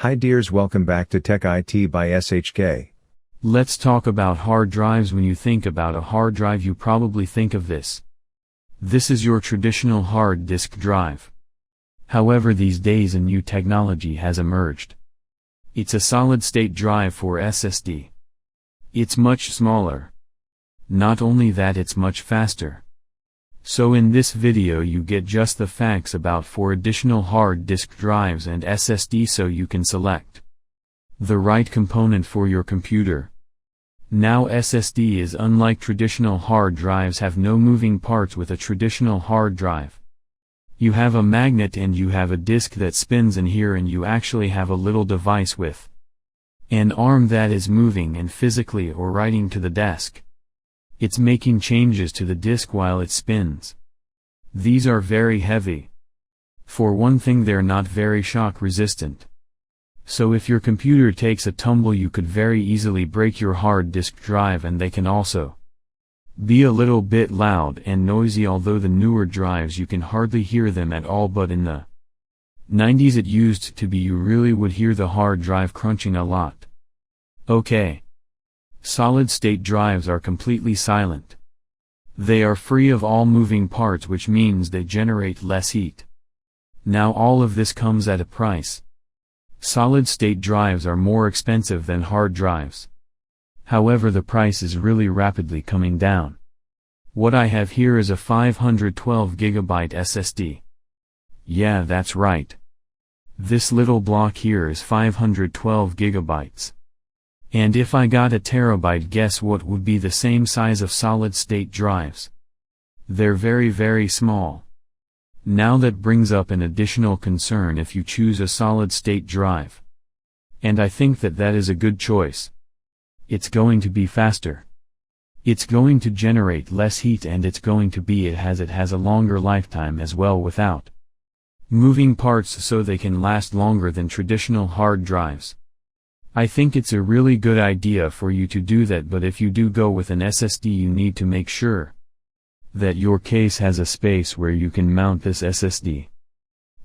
Hi dears, welcome back to Tech IT by SHK. Let's talk about hard drives. When you think about a hard drive, you probably think of this. This is your traditional hard disk drive. However, these days a new technology has emerged. It's a solid-state drive for SSD. It's much smaller. Not only that, it's much faster. So in this video you get just the facts about 4 additional hard disk drives and SSD so you can select the right component for your computer. Now SSD is unlike traditional hard drives, have no moving parts. With a traditional hard drive, you have a magnet and you have a disk that spins in here, and you actually have a little device with an arm that is moving and physically or writing to the desk. It's making changes to the disk while it spins. These are very heavy. For one thing, they're not very shock resistant. So if your computer takes a tumble, you could very easily break your hard disk drive, and they can also be a little bit loud and noisy. Although the newer drives you can hardly hear them at all, but in the 90s it used to be you really would hear the hard drive crunching a lot. Okay. Solid-state drives are completely silent. They are free of all moving parts, which means they generate less heat. Now all of this comes at a price. Solid-state drives are more expensive than hard drives. However, the price is really rapidly coming down. What I have here is a 512 GB SSD. Yeah, that's right. This little block here is 512 GB. And if I got a terabyte, guess what would be the same size of solid-state drives? They're very small. Now that brings up an additional concern if you choose a solid-state drive. And I think that is a good choice. It's going to be faster. It's going to generate less heat, and it's going to be it has a longer lifetime as well without moving parts, so they can last longer than traditional hard drives. I think it's a really good idea for you to do that, but if you do go with an SSD, you need to make sure that your case has a space where you can mount this SSD.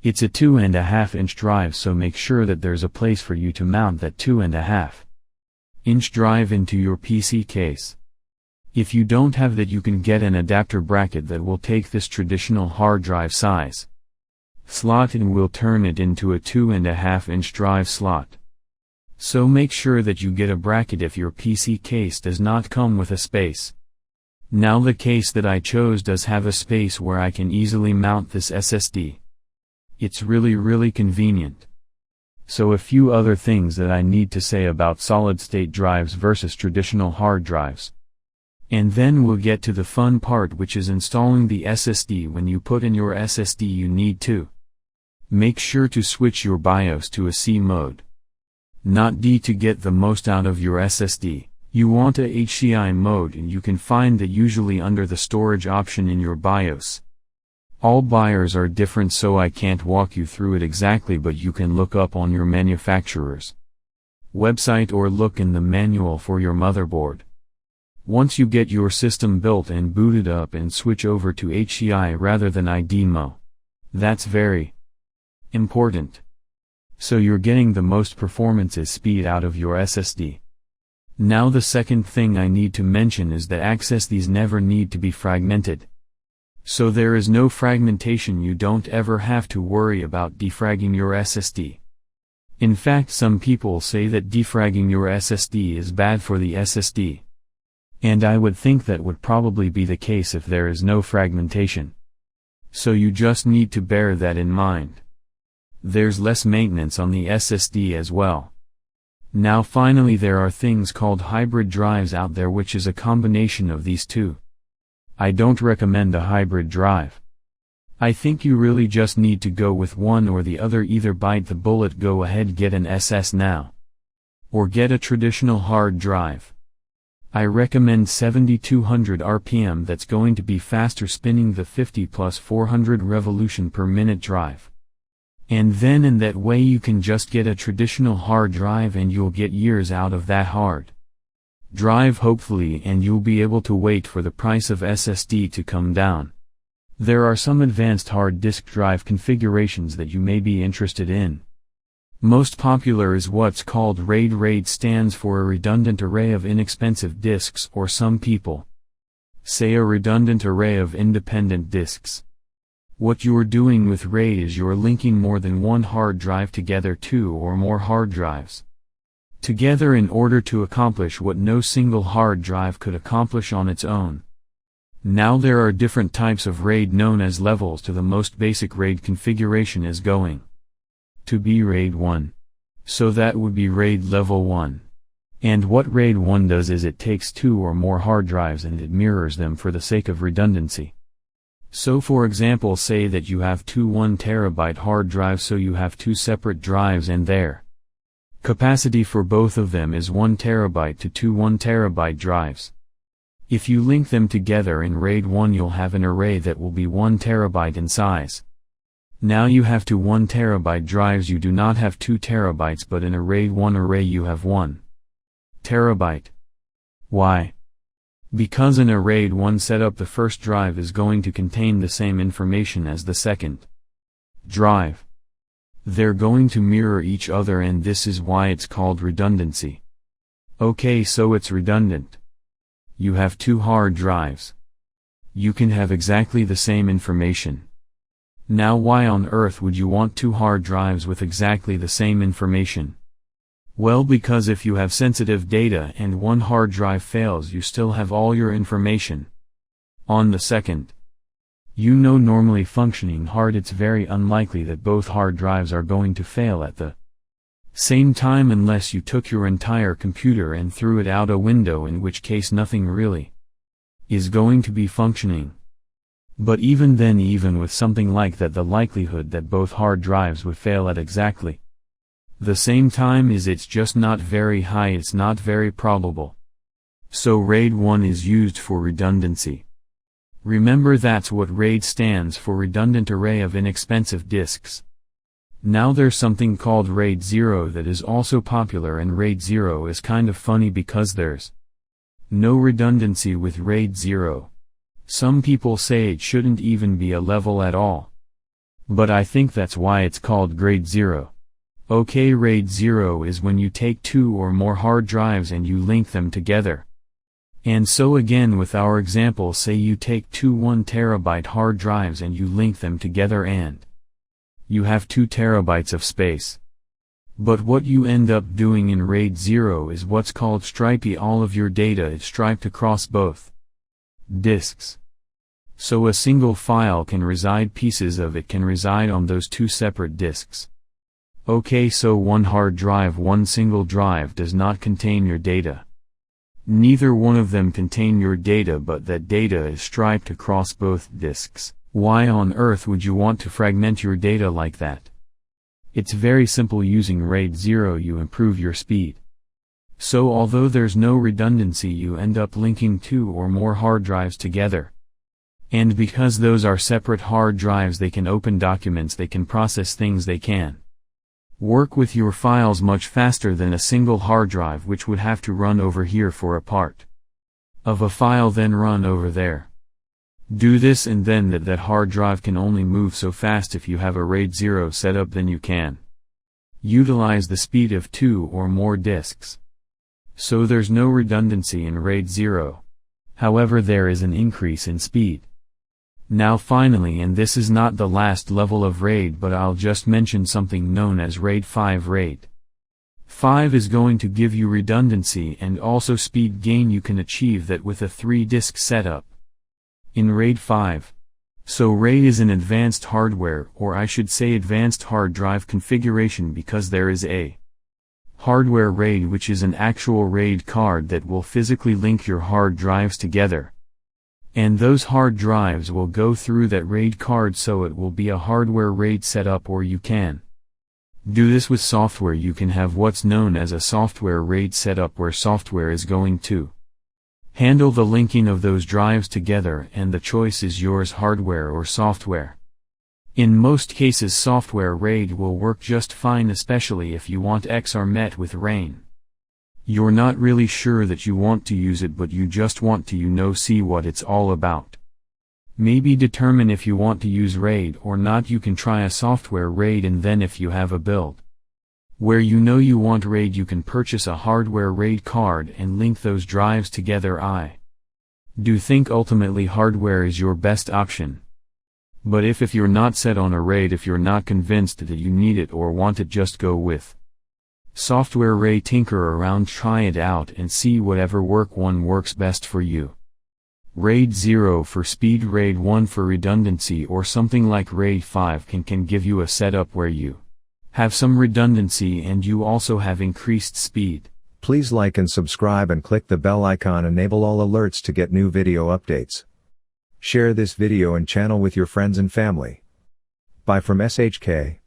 It's a 2.5-inch drive, so make sure that there's a place for you to mount that 2.5-inch drive into your PC case. If you don't have that, you can get an adapter bracket that will take this traditional hard drive size slot and will turn it into a 2.5-inch drive slot. So make sure that you get a bracket if your PC case does not come with a space. Now the case that I chose does have a space where I can easily mount this SSD. It's really convenient. So a few other things that I need to say about solid-state drives versus traditional hard drives. And then we'll get to the fun part, which is installing the SSD. When you put in your SSD, you need to make sure to switch your BIOS to a C mode, not D, to get the most out of your SSD. You want a HDD mode, and you can find that usually under the storage option in your BIOS. All BIOS are different, so I can't walk you through it exactly, but you can look up on your manufacturer's website or look in the manual for your motherboard. Once you get your system built and booted up and switch over to HDD rather than IDMO. That's very important. So you're getting the most performance speed out of your SSD. Now the second thing I need to mention is that SSDs never need to be fragmented. So there is no fragmentation. You don't ever have to worry about defragging your SSD. In fact, some people say that defragging your SSD is bad for the SSD. And I would think that would probably be the case if there is no fragmentation. So you just need to bear that in mind. There's less maintenance on the SSD as well. Now finally, there are things called hybrid drives out there, which is a combination of these two. I don't recommend a hybrid drive. I think you really just need to go with one or the other. Either bite the bullet, go ahead, get an SS now. Or get a traditional hard drive. I recommend 7200 RPM, that's going to be faster spinning the 50+400 revolution per minute drive. And then in that way you can just get a traditional hard drive and you'll get years out of that hard drive hopefully, and you'll be able to wait for the price of SSD to come down. There are some advanced hard disk drive configurations that you may be interested in. Most popular is what's called RAID. RAID stands for a redundant array of inexpensive disks, or some people say a redundant array of independent disks. What you're doing with RAID is you're linking more than one hard drive together, two or more hard drives together, in order to accomplish what no single hard drive could accomplish on its own. Now there are different types of RAID known as levels. To the most basic RAID configuration is going to be RAID 1. So that would be RAID level 1. And what RAID 1 does is it takes two or more hard drives and it mirrors them for the sake of redundancy. So for example, say that you have two 1 terabyte hard drives, so you have two separate drives and their capacity for both of them is 1 terabyte to two 1 terabyte drives. If you link them together in RAID 1, you'll have an array that will be 1 terabyte in size. Now you have two 1 terabyte drives, you do not have 2 terabytes, but in a RAID 1 array you have 1 terabyte. Why? Because in a RAID 1 setup, the first drive is going to contain the same information as the second drive. They're going to mirror each other, and this is why it's called redundancy. Okay, so it's redundant. You have two hard drives. You can have exactly the same information. Now why on earth would you want two hard drives with exactly the same information? Well, because if you have sensitive data and one hard drive fails, you still have all your information on the second. Normally functioning hard, it's very unlikely that both hard drives are going to fail at the same time unless you took your entire computer and threw it out a window, in which case nothing really is going to be functioning. But even then, even with something like that, the likelihood that both hard drives would fail at exactly the same time it's just not very high, it's not very probable. So RAID 1 is used for redundancy. Remember, that's what RAID stands for, redundant array of inexpensive disks. Now there's something called RAID 0 that is also popular, and RAID 0 is kind of funny because there's no redundancy with RAID 0. Some people say it shouldn't even be a level at all. But I think that's why it's called RAID 0. Okay, RAID 0 is when you take two or more hard drives and you link them together. And so again, with our example, say you take two 1 terabyte hard drives and you link them together and you have 2 terabytes of space. But what you end up doing in RAID 0 is what's called stripey. All of your data is striped across both disks. So a single file can reside, pieces of it can reside on those two separate disks. Okay, so one hard drive, one single drive does not contain your data. Neither one of them contain your data, but that data is striped across both disks. Why on earth would you want to fragment your data like that? It's very simple. Using RAID 0 you improve your speed. So although there's no redundancy, you end up linking two or more hard drives together. And because those are separate hard drives, they can open documents, they can process things, they can work with your files much faster than a single hard drive, which would have to run over here for a part of a file, then run over there. Do this, and then that hard drive can only move so fast. If you have a RAID 0 setup, then you can utilize the speed of two or more disks. So there's no redundancy in RAID 0. However, there is an increase in speed. Now finally, and this is not the last level of RAID, but I'll just mention something known as RAID 5. RAID 5 is going to give you redundancy and also speed gain. You can achieve that with a 3-disk setup in RAID 5. So RAID is an advanced hardware, or I should say advanced hard drive configuration, because there is a hardware RAID, which is an actual RAID card that will physically link your hard drives together. And those hard drives will go through that RAID card, so it will be a hardware RAID setup. Or you can do this with software. You can have what's known as a software RAID setup, where software is going to handle the linking of those drives together, and the choice is yours, hardware or software. In most cases, software RAID will work just fine, especially if you want XR with RAIN. You're not really sure that you want to use it, but you just want to see what it's all about. Maybe determine if you want to use RAID or not. You can try a software RAID, and then if you have a build Where you know you want RAID, you can purchase a hardware RAID card and link those drives together. I do think ultimately hardware is your best option. But if you're not set on a RAID, if you're not convinced that you need it or want it, just go with software RAID. Tinker around, try it out and see whatever one works best for you. RAID 0 for speed, RAID 1 for redundancy, or something like RAID 5 can give you a setup where you have some redundancy and you also have increased speed. Please like and subscribe and click the bell icon. Enable all alerts to get new video updates. Share this video and channel with your friends and family. Bye from SHK.